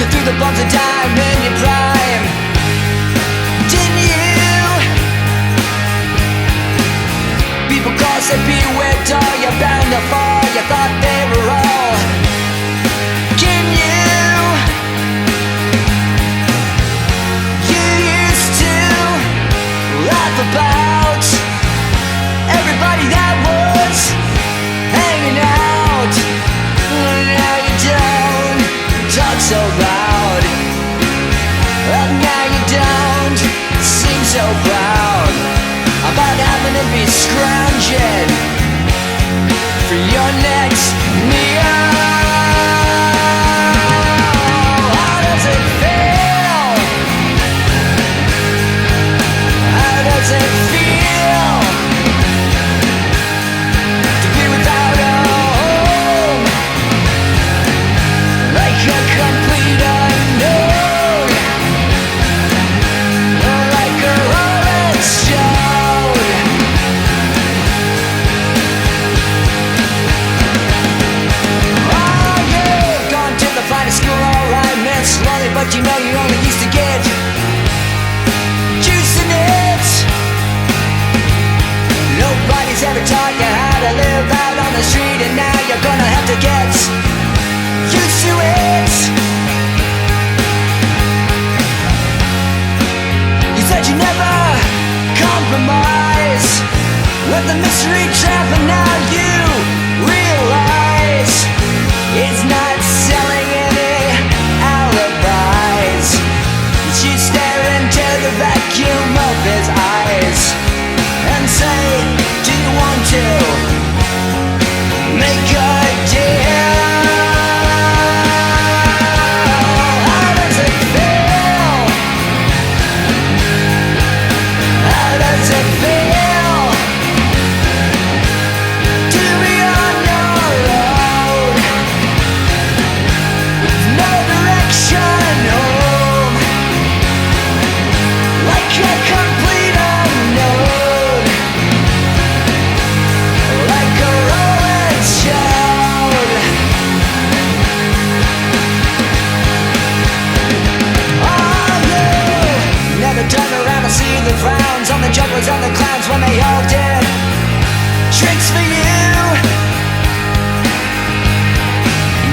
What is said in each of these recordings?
You threw the bombs of time in your prime, didn't you? People call, say beware doll, you're bound to fall. You thought they were all can you? You used to laugh about everybody that was hanging out. Now you don't talk so loud. Well, now you don't seem so proud about having to be scrounging for your next meal. How does it feel? How does it feel to be without a home, like a complete unknown, like a rolling stone? Oh, you've gone to the finest school, alright, man, slowly, but you know you only used to get juice in it. Nobody's ever taught you how to live out on the street, and now you're gonna have to get used to it. You said you never compromise with the mystery trap, and now you realize it's not selling any alibis. You stare into the vacuum of his eyes and say, do you want to make a deal? How does it feel? How does it feel to be on your own, with no direction home, like a complete unknown, like a rolling stone? Oh, you never turn around to see the frowns on the jugglers and the clowns when they all did tricks for you.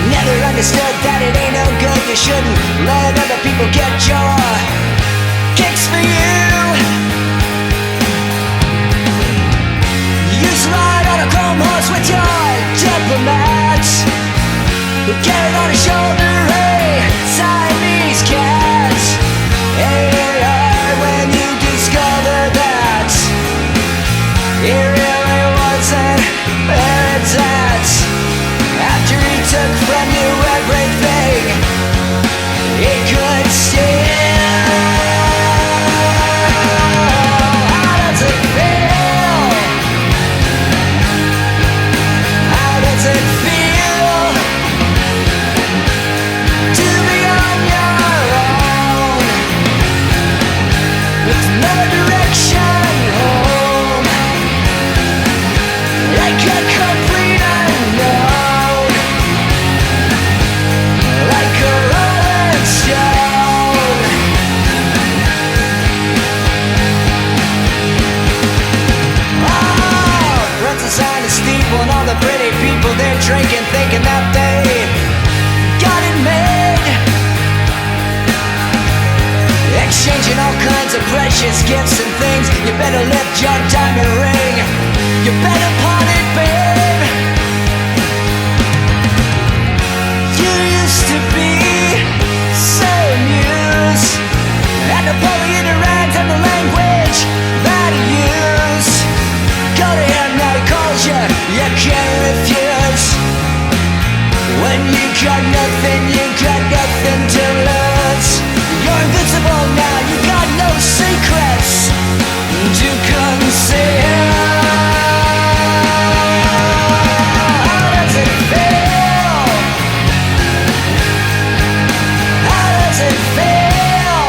Never understood that it ain't no good. You shouldn't let other people get your kicks for you. You used to ride on a chrome horse with your diplomats, who carried on his shoulder a Siamese cat. Hey, when you discover that he really wasn't where it's at, after he took from you everything he could steal. How does it feel? How does it feel to be on your own, with no direction home, like a complete unknown, like a rolling stone? Oh, Princess Anne is steeple and all the pretty people, they're drinking, thinking that they got it made, exchanging all kinds of precious gifts and things. You better lift your diamond ring, you better pawn it, babe. You used to be so amused at Napoleon arrived and the language that he used. Go to him now, he calls you, you can't refuse. When you got nothing, you got nothing to lose. You're invincible now, you got no secrets to conceal. How does it feel? How does it feel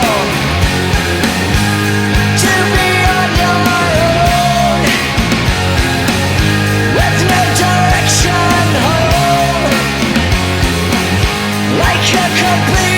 to be on your own, with no direction home, like a complete